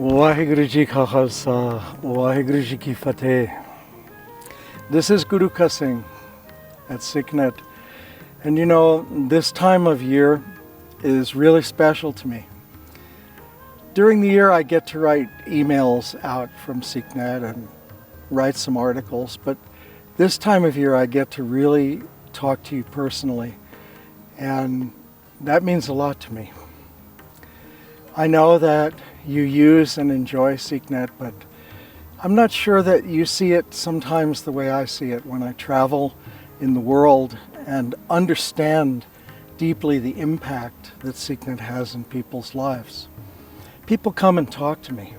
Waheguru Ji Ka Khalsa, Waheguru Ji Ki Fateh. This is Guruka Singh at SikhNet. And you know, this time of year is really special to me. During the year I get to write emails out from SikhNet and write some articles, but this time of year I get to really talk to you personally, and that means a lot to me. I know that you use and enjoy SikhNet, but I'm not sure that you see it sometimes the way I see it when I travel in the world and understand deeply the impact that SikhNet has in people's lives. People come and talk to me,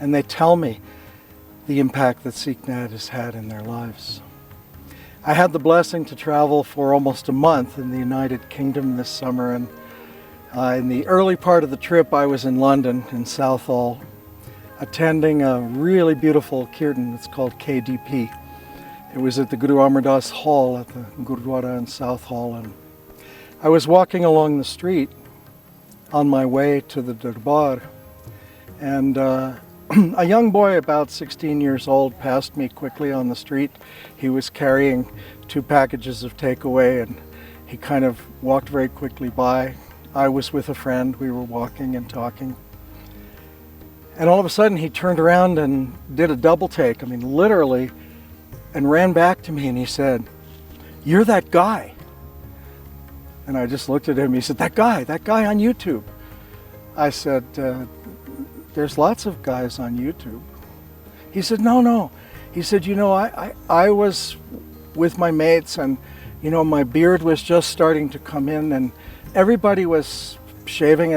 and they tell me the impact that SikhNet has had in their lives. I had the blessing to travel for almost a month in the United Kingdom this summer, and in the early part of the trip I was in London, in Southall, attending a really beautiful Kirtan. It's called KDP. It was at the Darbar Hall at the Gurdwara in Southall, and I was walking along the street on my way to the Darbar, and a young boy about 16 years old passed me quickly on the street. He was carrying 2 packages of takeaway, and he kind of walked very quickly by. I was with a friend, we were walking and talking. And all of a sudden he turned around and did a double take, literally, and ran back to me and he said, "You're that guy." And I just looked at him, he said, that guy on YouTube." I said, "There's lots of guys on YouTube." He said, no. He said, I was with my mates, and my beard was just starting to come in, and everybody was shaving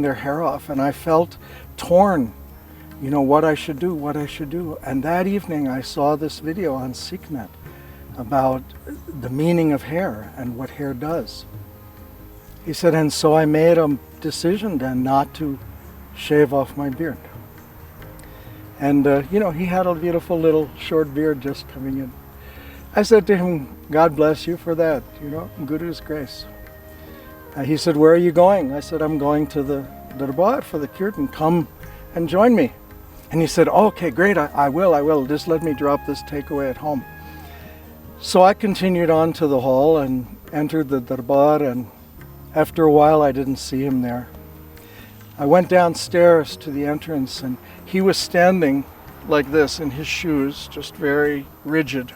their hair off, and I felt torn, what I should do. And that evening I saw this video on SikhNet about the meaning of hair and what hair does. He said, and so I made a decision then not to shave off my beard. And he had a beautiful little short beard just coming in. I said to him, "God bless you for that, Guru's grace." He said, "Where are you going?" I said, "I'm going to the Darbar for the Kirtan. Come and join me." And he said, "Oh, okay, great, I will. Just let me drop this takeaway at home." So I continued on to the hall and entered the Darbar, and after a while I didn't see him there. I went downstairs to the entrance, and he was standing like this in his shoes, just very rigid.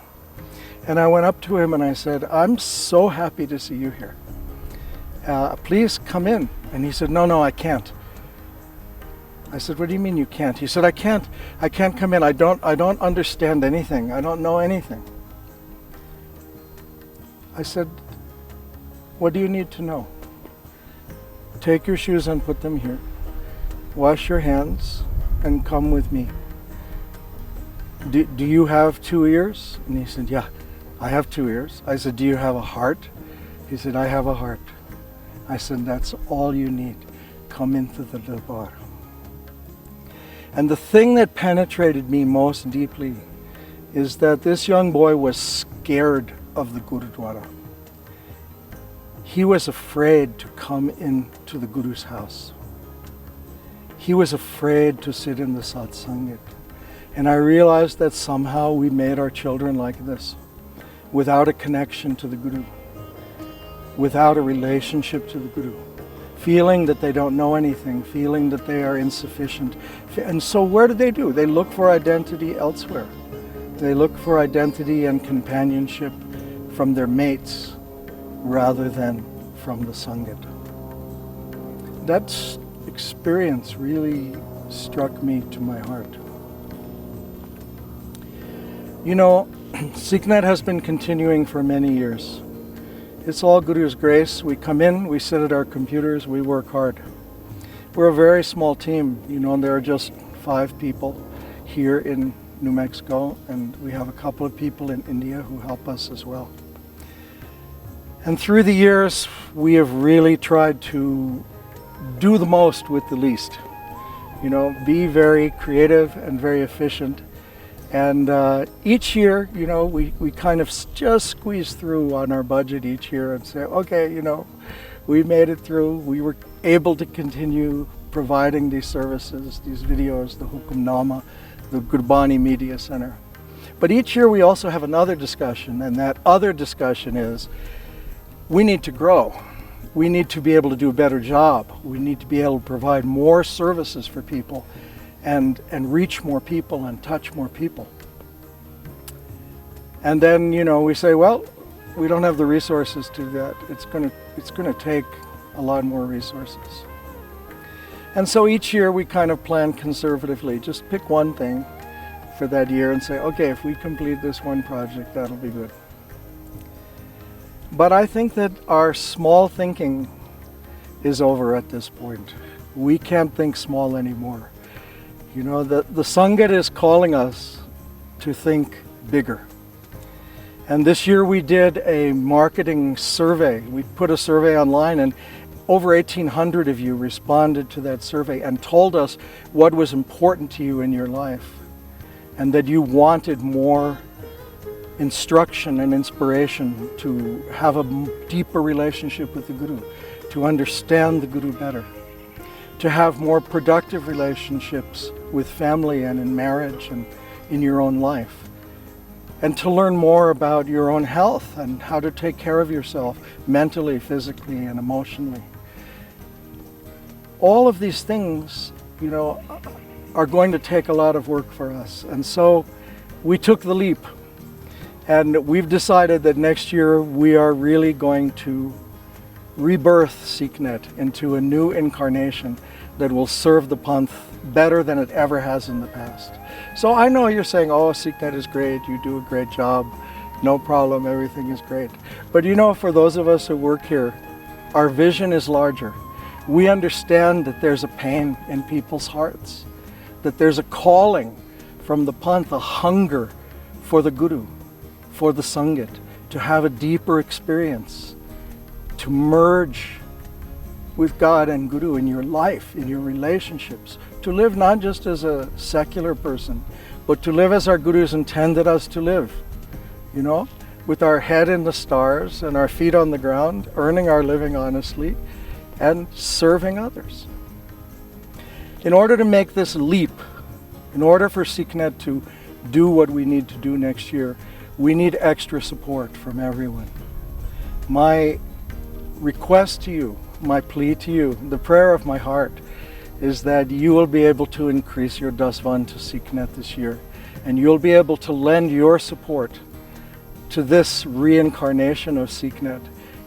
And I went up to him and I said, "I'm so happy to see you here. Please come in." And he said, no, I can't. I said, "What do you mean you can't?" He said, I can't come in. I don't understand anything. I don't know anything." I said, "What do you need to know? Take your shoes and put them here. Wash your hands and come with me. Do you have 2 ears?" And he said, "Yeah, I have 2 ears." I said, "Do you have a heart?" He said, "I have a heart." I said, "That's all you need. Come into the Darbar." And the thing that penetrated me most deeply is that this young boy was scared of the Gurdwara. He was afraid to come into the Guru's house. He was afraid to sit in the Sangat. And I realized that somehow we made our children like this, without a connection to the Guru, without a relationship to the Guru, feeling that they don't know anything, feeling that they are insufficient. And so what do? They look for identity elsewhere. They look for identity and companionship from their mates rather than from the Sangat. That experience really struck me to my heart. SikhNet has been continuing for many years. It's all Guru's grace. We come in, we sit at our computers, we work hard. We're a very small team, and there are just 5 people here in New Mexico, and we have a couple of people in India who help us as well. And through the years, we have really tried to do the most with the least. Be very creative and very efficient. And each year, we kind of just squeeze through on our budget each year and say, okay, we made it through. We were able to continue providing these services, these videos, the Hukamnama, the Gurbani Media Center. But each year we also have another discussion, and that other discussion is we need to grow. We need to be able to do a better job. We need to be able to provide more services for people and reach more people and touch more people. And then, we say, well, we don't have the resources to do that. It's going to take a lot more resources. And so each year we kind of plan conservatively. Just pick one thing for that year and say, okay, if we complete this one project, that'll be good. But I think that our small thinking is over at this point. We can't think small anymore. The Sangat is calling us to think bigger. And this year we did a marketing survey. We put a survey online, and over 1,800 of you responded to that survey and told us what was important to you in your life, and that you wanted more instruction and inspiration to have a deeper relationship with the Guru, to understand the Guru better, to have more productive relationships with family and in marriage and in your own life, and to learn more about your own health and how to take care of yourself mentally, physically, and emotionally. All of these things, are going to take a lot of work for us. And so we took the leap. And we've decided that next year we are really going to rebirth SikhNet into a new incarnation that will serve the Panth better than it ever has in the past. So I know you're saying, oh, SikhNet is great, you do a great job, no problem, everything is great. But for those of us who work here, our vision is larger. We understand that there's a pain in people's hearts, that there's a calling from the Panth, a hunger for the Guru, for the Sangat, to have a deeper experience, to merge with God and Guru in your life, in your relationships, to live not just as a secular person, but to live as our Gurus intended us to live, with our head in the stars and our feet on the ground, earning our living honestly and serving others. In order to make this leap, in order for SikhNet to do what we need to do next year, we need extra support from everyone. My request to you, my plea to you, the prayer of my heart, is that you will be able to increase your dasvan to SikhNet this year, and you'll be able to lend your support to this reincarnation of SikhNet,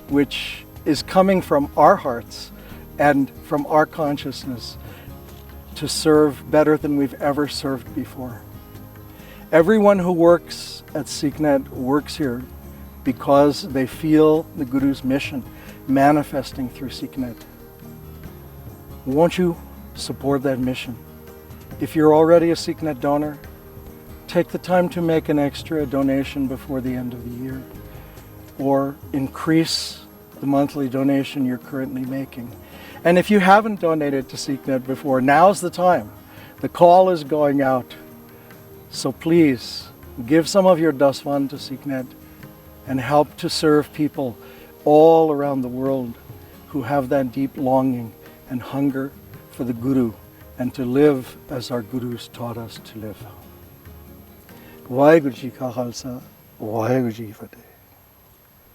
which is coming from our hearts and from our consciousness to serve better than we've ever served before. Everyone who works at SikhNet works here because they feel the Guru's mission manifesting through SikhNet. Won't you support that mission? If you're already a SikhNet donor, take the time to make an extra donation before the end of the year, or increase the monthly donation you're currently making. And if you haven't donated to SikhNet before, now's the time. The call is going out. So please, give some of your dasvan to SikhNet and help to serve people all around the world who have that deep longing and hunger for the Guru and to live as our Gurus taught us to live. Waheguru Ji Ka Khalsa, Waheguru Ji Ki Fateh.